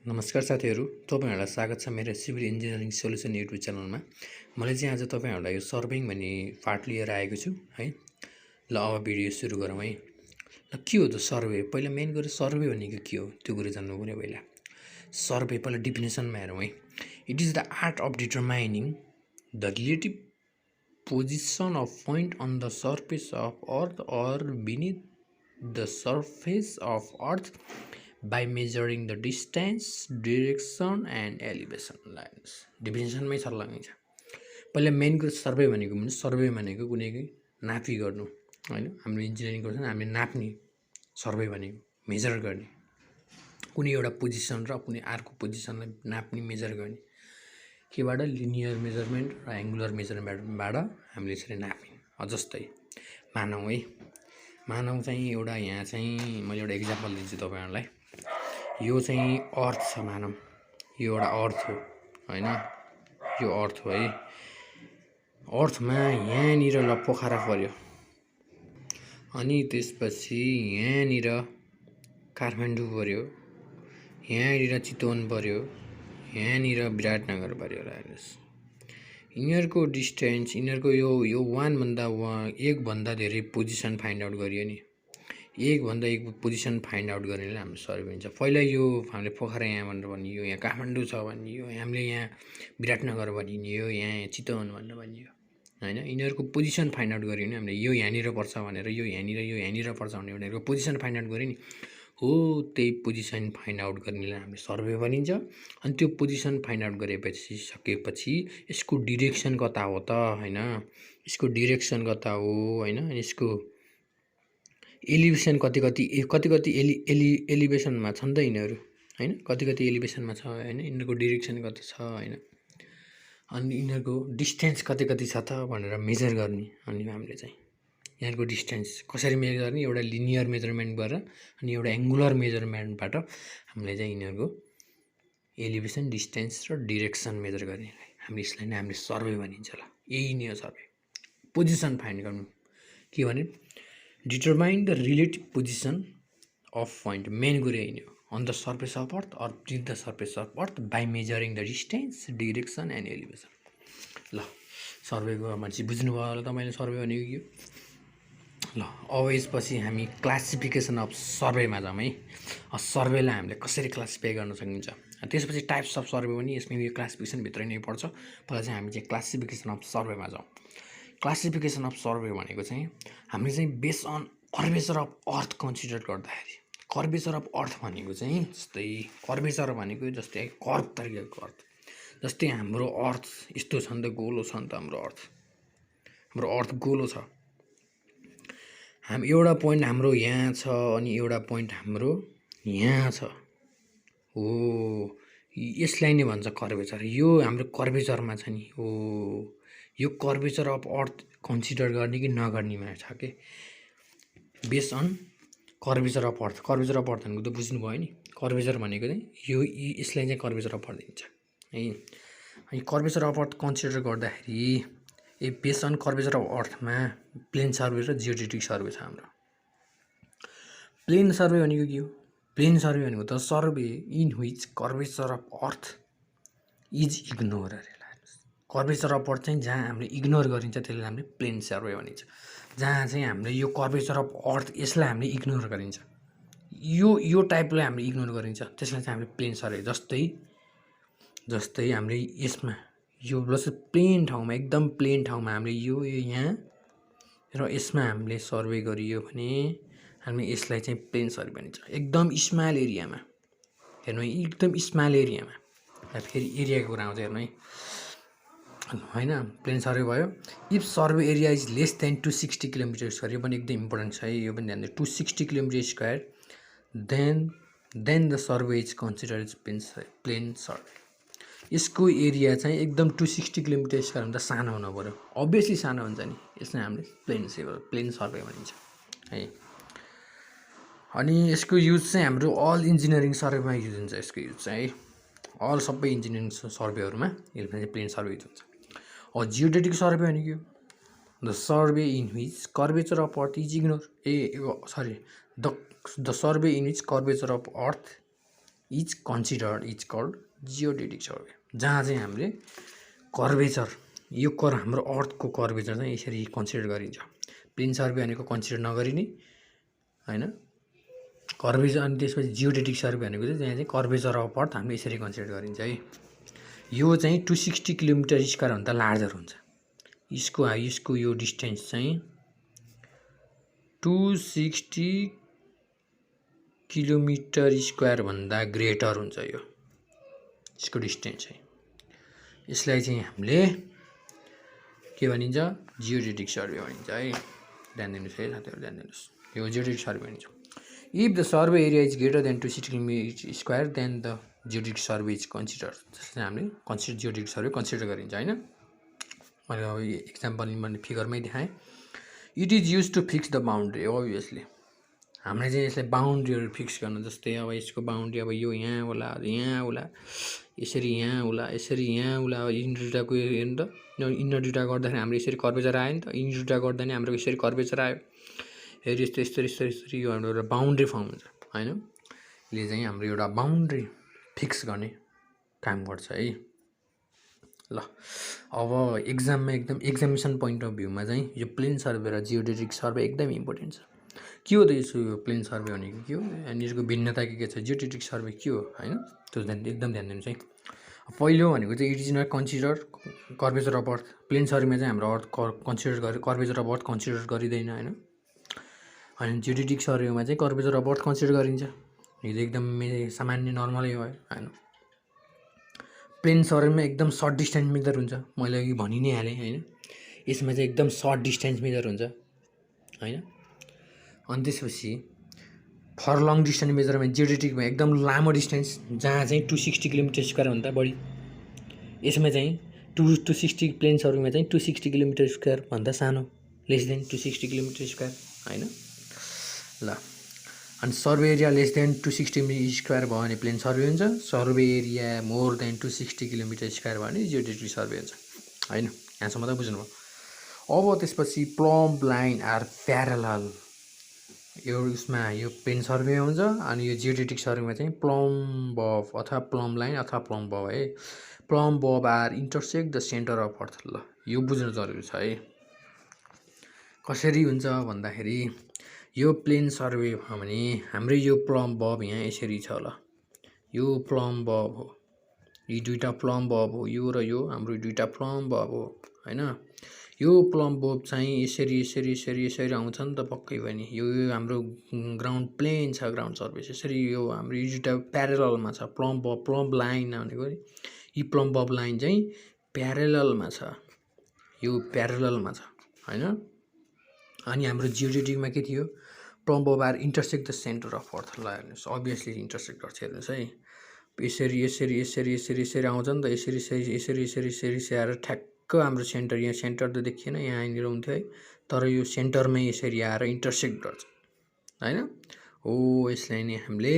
नमस्कार साथीहरू, तपाईहरुलाई स्वागत छ मेरो सिभिल इन्जिनियरिङ सोल्युसन युट्युब च्यानलमा। मैले चाहिँ आज तपाईहरुलाई यो सर्भेइङ भन्ने पार्ट लिएर आएको छु है। ल अब भिडियो सुरु गरौँ है। ल के हो त सर्वे? पहिला मेन कुरा सर्वे भनेको के हो त्यो कुरा जान्नु पर्यो पहिला। सर्वे पहिला डेफिनेसनमा हेरौँ है। It is the art of determining the relative position of point on the surface of earth or beneath the surface of earth by measuring the distance, direction and elevation lines. डेफिनेसनमै सर्ला हुन्छ। पहिला main कुरा survey भनेको survey भनेको कुनै नापी गर्नु हैन। हाम्रो इन्जिनियरिङ गर्छ हामीले नाप्ने सर्वे भनेको मेजर गर्ने कुनै एउटा पोजिसन र कुनै अर्को पोजिसनलाई नाप्ने मेजर गर्ने केबाट लिनियर मेजरमेन्ट र एङ्गुलर मेजरमेन्टबाट हामीले यसरी नाप्ने। जस्तै मानौँ है, मानौँ चाहिँ एउटा यहाँ चाहिँ मैले एउटा एक्जाम्पल दिन्छु तपाईहरुलाई। यो चाहिँ अर्थ छ मानौँ, यो एउटा अर्थ हो हैन, यो अर्थ हो है। अर्थमा यहाँनिर ल पोखरा पर्यो, अनि त्यसपछि यहाँनिर काठमाडौँ पर्यो, यहाँनिर चितवन पर्यो, यहाँनिर विराटनगर पर्यो। हेर्नुस् यिनीहरूको डिस्टेन्स, यिनीहरूको यो एक भन्दा धेरै पोजिसन फाइन्ड आउट गरियो नि। एक पोजिसन फाइन्ड आउट गर्नेले हाम्रो सर्वे हुन्छ। पहिला यो हामीले पोखरा यहाँ भनेर भनियो, यहाँ काठमाडौँ छ भनियो, हामीले यहाँ विराटनगर भनियो, यहाँ चितवन भनेर भनियो हैन। यिनीहरूको पोजिसन फाइन्ड आउट गर्यो नि हामीले, यो यहाँनिर पर्छ भनेर, यो यहाँनिर पर्छ भने उनीहरूको पोजिसन फाइन्ड आउट गर्यो नि। हो त्यही पोजिसन फाइन्ड आउट गर्नेलाई हामीले सर्वे भनिन्छ। अनि त्यो पोजिसन फाइन्ड आउट सकेपछि यसको डिरेक्सन कता हो त हैन, यसको डिरेक्सन कता हो हैन, यसको एलिभेसन कति एलिभेसनमा छन् त यिनीहरू हैन, कति एलिभेसनमा छ हैन, यिनीहरूको डिरेक्सन कति छ हैन, अनि यिनीहरूको डिस्टेन्स कति छ त भनेर मेजर गर्ने। अनि हामीले चाहिँ यिनीहरूको डिस्टेन्स कसरी मेजर गर्ने, एउटा लिनियर मेजरमेन्टबाट अनि एउटा एङ्गुलर मेजरमेन्टबाट हामीले चाहिँ यिनीहरूको एलिभेसन, डिस्टेन्स र डिरेक्सन मेजर गर्ने। हामीले यसलाई नै हामीले सर्वे भनिन्छ। ल यही नै हो सर्वे, पोजिसन फाइन्ड गर्नु। के भने determine the relative position of point, main कुरा यही नै हो, on the surface of earth or with the surface of earth by measuring the distance, direction and elevation. ल सर्वेको मान्छे बुझ्नुभयो होला तपाईँले सर्वे भनेको के हो। ल अब यसपछि हामी क्लासिफिकेसन अफ सर्वेमा जाउँ है। सर्वेलाई हामीले कसरी क्लासिफाई गर्न सकिन्छ, त्यसपछि टाइप्स अफ सर्वे पनि यसमा यो क्लासिफिकेसनभित्रै नै पर्छ। पहिला चाहिँ हामी चाहिँ क्लासिफिकेसन अफ सर्वेमा जाउँ। क्लासिफिकेसन अफ सर्वे भनेको चाहिँ हामीले चाहिँ base on curvature of earth consider गर्दाखेरि, कर्वेचर अफ अर्थ भनेको चाहिँ जस्तै कर्वेचर भनेको जस्तै कर्भ तरिकाको अर्थ, जस्तै हाम्रो अर्थ यस्तो छ नि त, गोलो छ नि त हाम्रो अर्थ गोलो छ। एउटा पोइन्ट हाम्रो यहाँ छ अनि एउटा पोइन्ट हाम्रो यहाँ छ, हो यसलाई नै भन्छ कर्वेचर। यो हाम्रो कर्वेचरमा छ नि, हो यो कर्वेचर अफ अर्थ कन्सिडर गर्ने कि नगर्नेमा छ के, base on curvature of earth. Curvature of earth भनेको त बुझ्नुभयो नि, कर्वेचर भनेको चाहिँ यसलाई चाहिँ कर्वेचर अफ अर्थ दिन्छ है। अनि कर्वेचर अफ अर्थ कन्सिडर गर्दाखेरि बेस अन कर्वेचर अफ अर्थमा प्लेन सर्वे र जियोडेटिक सर्वे छ हाम्रो। प्लेन सर्वे भनेको के हो? प्लेन सर्वे भनेको त survey in which curvature of earth is ignore अरे। कर्वेचर अफ अर्थ चाहिँ जहाँ हामीले इग्नोर गरिन्छ त्यसलाई हामीले प्लेन सर्वे भनिन्छ। जहाँ चाहिँ हामीले यो कर्वेचर अफ अर्थ यसलाई हामीले इग्नोर गरिन्छ, यो टाइपलाई हामीले इग्नोर गरिन्छ, त्यसलाई चाहिँ हामीले प्लेन सर्वे। जस्तै हामीले यसमा यो जस्तै प्लेन ठाउँमा, एकदम प्लेन ठाउँमा हामीले यो यहाँ र यसमा हामीले सर्वे गरियो भने हामीले यसलाई चाहिँ प्लेन सर्वे भनिन्छ। एकदम स्मल एरियामा हेर्नु है, एकदम स्मल एरियामा, फेरि एरियाको कुरा आउँछ हेर्नु है हैन, प्लेन सर्वे भयो। If survey area is less than 260 kilometre square, यो पनि एकदम इम्पोर्टेन्ट छ है, यो पनि ध्यान दिनु। 260 kilometre square then the survey is consider is plane survey. यसको एरिया चाहिँ एकदम 260 किलोमिटर स्क्वायर भन्दा सानो हुनु पऱ्यो, अभियसली सानो हुन्छ नि, यसलाई हामीले प्लेन सर्वे भनिन्छ है। अनि यसको युज चाहिँ हाम्रो अल इन्जिनियरिङ सर्वेमा युज हुन्छ। यसको युज चाहिँ अल सबै इन्जिनियरिङ सर्वेहरूमा यसमा चाहिँ प्लेन सर्वे युज हुन्छ। जियोडेटिक सर्वे भनेको के हो? The survey in which curvature of earth is ignore, the survey in which curvature of earth is considered is called geodetic survey, जहाँ चाहिँ हामीले कर्वेचर यो हाम्रो अर्थको कर्वेचर चाहिँ यसरी कन्सिडर गरिन्छ। प्लेन सर्वे भनेको कन्सिडर नगरिने हैन, कर्वेचर। अनि त्यसपछि जियोडेटिक सर्वे भनेको चाहिँ त्यहाँ चाहिँ कर्वेचर अफ अर्थ हामीले यसरी कन्सिडर गरिन्छ है। यो चाहिँ 260 किलोमिटर स्क्वायर भन्दा लार्जर हुन्छ। यसको यो डिस्टेन्स चाहिँ 260 किलोमिटर स्क्वायर भन्दा ग्रेटर हुन्छ। यो यसको डिस्टेन्स चाहिँ, यसलाई चाहिँ हामीले के भनिन्छ, जियोडेटिक सर्वे भनिन्छ है। ध्यान दिनुहोस् है साथीहरु, ध्यान दिनुहोस्, यो जियोडेटिक सर्वे भनिन्छ। If the survey area is greater than 260 kilometre square then the geodetic survey is consider. त्यसलाई हामीले जियोडेटिक सर्वे कन्सिडर गरिन्छ हैन। मैले अब एक्जाम्पल मैले फिगरमै देखाएँ। It is use to fix the boundary. Obviously हामीले चाहिँ यसलाई बाउन्ड्रीहरू फिक्स गर्न, जस्तै अब यसको बाउन्ड्री अब यो यहाँ होला, यहाँ होला, यसरी यहाँ होला, यसरी यहाँ होला। अब यिनीहरू दुईटाको हेर्नु त, यिनीहरू दुईटा गर्दाखेरि हाम्रो यसरी कर्वेचर आयो नि त, यिनीहरू दुईटा गर्दा नि हाम्रो यसरी कर्वेचर आयो। हेर यस्तो यस्तो यस्तो यस्तो यो हाम्रो एउटा बाउन्ड्री फर्म हुन्छ हैन। यसले चाहिँ हाम्रो एउटा बाउन्ड्री फिक्स गर्ने काम गर्छ है। ल अब एक्जाममा एकदम एक्जामिनेसन पोइन्ट अफ भ्यूमा चाहिँ यो प्लेन सर्वे र जियोडेटिक सर्वे एकदम इम्पोर्टेन्ट छ। के हो त यो प्लेन सर्वे भनेको के हो, अनि यसको भिन्नता के छ, जियोडेटिक सर्वे के हो हैन, त्यो एकदम ध्यान दिनुहोस् है। पहिलो भनेको चाहिँ it is not consider curvature of earth. Plane सर्वेमा चाहिँ हाम्रो अर्थ कन्सिडर गरे, कर्वेचर अफ अर्थ कन्सिडर गरिँदैन हैन। अनि जियोडेटिक सर्वेमा चाहिँ कर्वेचर अफ अर्थ कन्सिडर गरिन्छ। यो एकदम सामान्य नर्मलै हो हैन। प्लेन सर्वेमा एकदम सर्ट डिस्टेन्स मेजर हुन्छ, मैले अघि भनि नै हालेँ हैन। यसमा चाहिँ एकदम सर्ट डिस्टेन्स मेजर हुन्छ हैन। अनि त्यसपछि फर लङ डिस्टेन्स मेजरमा जियोडेटिकमा एकदम लामो डिस्टेन्स, जहाँ चाहिँ 260 किलोमिटर स्क्वायर भन्दा बढी। यसमा चाहिँ 260 प्लेन सर्वेमा चाहिँ 260 किलोमिटर स्क्वायर भन्दा सानो, लेस देन 260 किलोमिटर स्क्वायर हैन। ल अनि survey area less than 260 square भयो भने प्लेन सर्वे हुन्छ। Survey area more than 260 kilometre square भयो भने जियोडेटिक सर्वे हुन्छ हैन। यहाँसम्म त बुझ्नुभयो। अब त्यसपछि प्लम्ब लाइन आर प्यारलल, यो उसमा यो प्लेन सर्वे हुन्छ। अनि यो जियोडेटिक सर्वेमा चाहिँ प्लम्ब बब अथवा प्लम्ब लाइन अथवा प्लम्ब बब है। Plumb bob are intersect the centre of earth. ल यो बुझ्नु जरुरी छ है। कसरी हुन्छ भन्दाखेरि यो प्लेन सर्वे भयो भने हाम्रो यो प्लम्ब बब यहाँ यसरी छ। ल यो प्लम्ब बब हो, यी दुईटा प्लम्ब बब हो, यो र यो हाम्रो दुईटा प्लम्ब बब हो हैन। यो प्लम्ब बब चाहिँ यसरी यसरी यसरी यसरी आउँछ नि त पक्कै पनि। यो हाम्रो ग्राउन्ड प्लेन छ, ग्राउन्ड सर्फेस यसरी यो हाम्रो यो दुईटा प्यारललमा छ। प्लम्ब बब, प्लम्ब लाइन भनेको यी प्लम्ब बब लाइन चाहिँ प्यारललमा छ, यो प्यारललमा छ हैन। अनि हाम्रो जियोडेटिकमा के थियो, plumb bob are intersect the centre of earth. ल हेर्नुहोस्, अभियसली इन्टरसेक्ट गर्छ हेर्नुहोस् है। यसरी यसरी यसरी यसरी यसरी आउँछ नि त, यसरी यसरी यसरी यसरी यसरी आएर ठ्याक्क हाम्रो सेन्टर, यहाँ सेन्टर त देखिएन, यहाँनिर हुन्थ्यो है, तर यो सेन्टरमै यसरी आएर इन्टरसेक्ट गर्छ हैन। हो यसलाई नै हामीले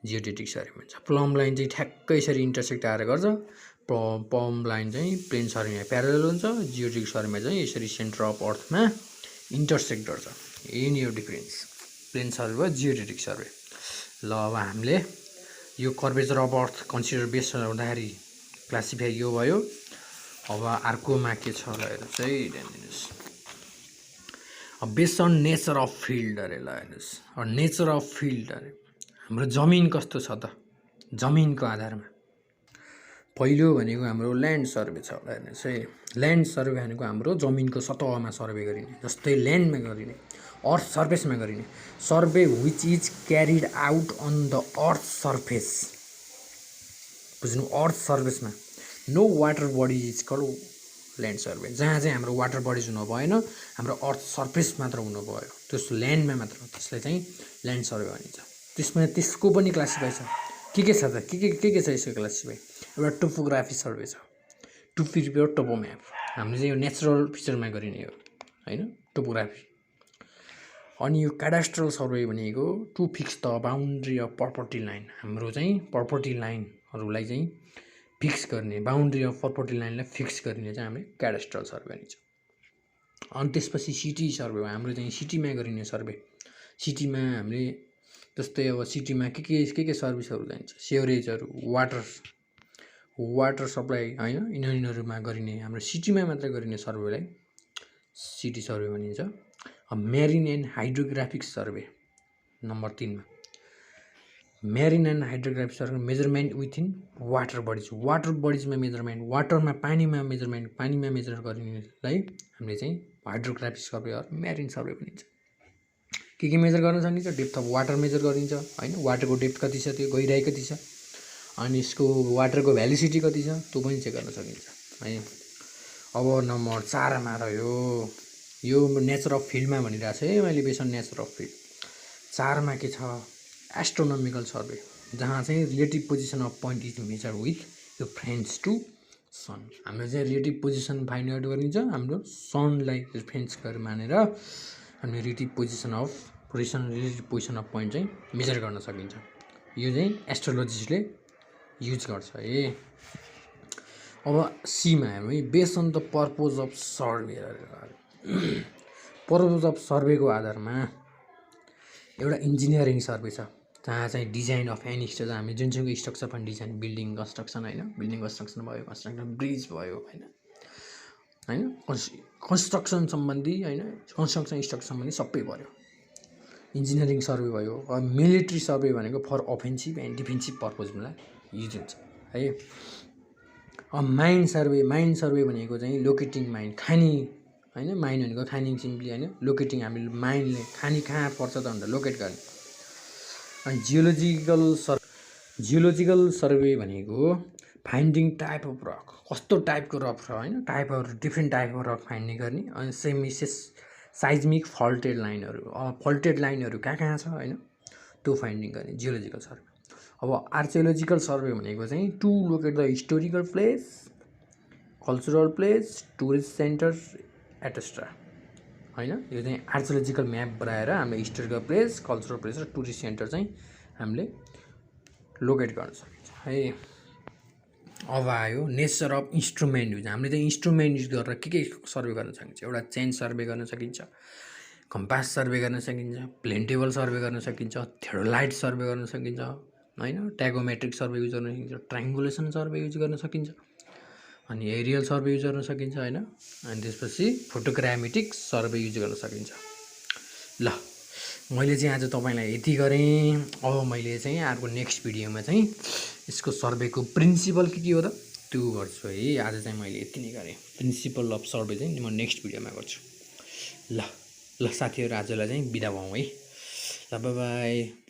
जियोडेटिक सर्वे भन्छ। प्लम्ब लाइन चाहिँ ठ्याक्क यसरी इन्टरसेक्ट आएर गर्छ। प्लम्ब लाइन चाहिँ प्लेन सर्वेमा प्यारलल हुन्छ, जियोडेटिक सर्वेमा चाहिँ यसरी सेन्टर अफ अर्थमा इन्टरसेक्ट गर्छ। यही नै हो डिफरेन्स प्लेन सर्वे र जियोडेटिक सर्वे। ल अब हामीले यो curvature of earth consider base हुँदाखेरि क्लासिफाई यो भयो। अब अर्कोमा के छ ल हेर्नुहोस् है, ध्यान दिनुहोस्। अब based on nature of field अरे। ल हेर्नुहोस्, नेचर अफ फिल्ड अरे हाम्रो जमिन कस्तो छ त, जमिनको आधारमा पहिलो भनेको हाम्रो ल्यान्ड सर्वे छ। ल हेर्नुहोस् है, ल्यान्ड सर्वे भनेको हाम्रो जमिनको सतहमा सर्वे गरिने, जस्तै ल्यान्डमा गरिने, अर्थ सर्फेसमा गरिने survey which is carried out on the earth surface. बुझ्नु, अर्थ सर्फेसमा no water body is called land survey, जहाँ चाहिँ हाम्रो वाटर बडिज हुनु भएन, हाम्रो अर्थ सर्फेस मात्र हुनु भयो, त्यस ल्यान्डमा मात्र, त्यसलाई चाहिँ ल्यान्ड सर्वे भनिन्छ। त्यसमा त्यसको पनि क्लासिफाई छ। के छ त, के छ यसको क्लासिफाई। एउटा टोपोग्राफी सर्वे छ, टोपोम्याप, हामीले चाहिँ यो नेचुरल फिचरमा गरिने हो हैन, टोपोग्राफी। अनि यो क्याडास्ट्रल सर्वे भनेको to fix the boundary of property line, हाम्रो चाहिँ प्रपर्टी लाइनहरूलाई चाहिँ फिक्स गर्ने, बाउन्ड्री अफ प्रपर्टी लाइनलाई फिक्स गर्ने चाहिँ हामीले क्याडास्ट्रल सर्वे भनिन्छ। अनि त्यसपछि सिटी सर्वे हो, हाम्रो चाहिँ सिटीमा गरिने सर्वे। सिटीमा हामीले जस्तै अब सिटीमा के सर्भिसहरू चाहिन्छ, सेवरेजहरू, वाटर सप्लाई होइन, यिनीहरूमा गरिने हाम्रो सिटीमा मात्रै गरिने सर्वेलाई सिटी सर्वे भनिन्छ। Marine and hydrographic survey number 3मा marine and hydrographic survey measurement within water बडिजमा मेजरमेन्ट, वाटरमा पानीमा मेजर गरिनेलाई हामीले चाहिँ hydrographic survey or marine survey भनिन्छ। के मेजर गर्न सकिन्छ, डेप्थ अफ वाटर मेजर गरिन्छ होइन, वाटरको डेप्थ कति छ, त्यो गहिराइ कति छ, अनि यसको वाटरको भ्यालिसिटी कति छ त्यो पनि चेक गर्न सकिन्छ है। अब नम्बर 4मा रह्यो यो नेचर अफ फिल्डमा भनिरहेको छु है मैले, base on nature of field. 4मा के छ, एस्ट्रोनोमिकल सर्वे, जहाँ चाहिँ relative position of point is measure with यो फ्रेन्ड्स टु सन। हाम्रो चाहिँ रिलेटिभ पोजिसन फाइन्ड आउट गरिन्छ, हाम्रो सनलाई रेफरेन्स गरेर मानेर हामीले रिलेटिभ पोजिसन अफ पोइन्ट चाहिँ मेजर गर्न सकिन्छ। यो चाहिँ एस्ट्रोलोजिस्टले युज गर्छ है। अब सीमा हेरौँ है, base on the purpose of survey. Purpose of सर्वेको आधारमा एउटा इन्जिनियरिङ सर्वे छ, जहाँ चाहिँ डिजाइन अफ एनी स्ट्रक्चर, हामी जुनसुकै स्ट्रक्चर पनि डिजाइन, बिल्डिङ कन्स्ट्रक्सन होइन, बिल्डिङ कन्स्ट्रक्सन भयो, ब्रिज भयो होइन, कन्स्ट्रक्सन सम्बन्धी होइन, कन्स्ट्रक्सन स्ट्रक्चर सम्बन्धी सबै भयो। इन्जिनियरिङ सर्वे भयो। अब मिलिट्री सर्वे भनेको फर अफेन्सिभ एन्ड डिफेन्सिभ पर्पजमा युज हुन्छ है। अब माइन सर्वे भनेको चाहिँ लोकेटिङ माइन, खानी होइन, माइन भनेको खानी सिम्पली होइन, लोकेटिङ हामीले माइनले खानी कहाँ पर्छ त भनेर लोकेट गर्ने। अनि जियोलोजिकल सर्वे भनेको फाइन्डिङ टाइप अफ रक, कस्तो टाइपको रक छ होइन, डिफ्रेन्ट टाइपको रक फाइन्ड गर्ने। अनि साइजमिक फल्टेड लाइनहरू कहाँ छ होइन, त्यो फाइन्डिङ गर्ने जियोलोजिकल सर्वे। अब आर्कियोलोजिकल सर्वे भनेको चाहिँ to locate the historical place, cultural place, tourist centre etcetera होइन। यो चाहिँ आर्कियोलोजिकल म्याप बनाएर हामीले हिस्टोरिकल प्लेस, कल्चरल प्लेस र टुरिस्ट सेन्टर चाहिँ हामीले लोकेट गर्न सकिन्छ है। अब आयो नेचर अफ इन्स्ट्रुमेन्ट युज। हामीले चाहिँ इन्स्ट्रुमेन्ट युज गरेर के सर्वे गर्न सकिन्छ, एउटा चेन सर्वे गर्न सकिन्छ, कम्पास सर्वे गर्न सकिन्छ, प्लेन टेबल सर्वे गर्न सकिन्छ, थेरोलाइट सर्वे गर्न सकिन्छ होइन, ट्यागोमेट्रिक सर्वे युज गर्न सकिन्छ, ट्राइङ्गुलेसन सर्वे युज गर्न सकिन्छ, अनि एरियल सर्वे युज गर्न सकिन्छ होइन, अनि त्यसपछि फोटोग्रामेटिक सर्वे युज गर्न सकिन्छ। ल मैले चाहिँ आज तपाईँलाई यति गरेँ। अब मैले चाहिँ अर्को नेक्स्ट भिडियोमा चाहिँ यसको सर्वेको प्रिन्सिपल के हो त त्यो गर्छु है। आज चाहिँ मैले यति नै गरेँ, प्रिन्सिपल अफ सर्वे चाहिँ म नेक्स्ट भिडियोमा गर्छु। ल साथीहरू आजलाई चाहिँ बिदा भयौँ है। ल बाई।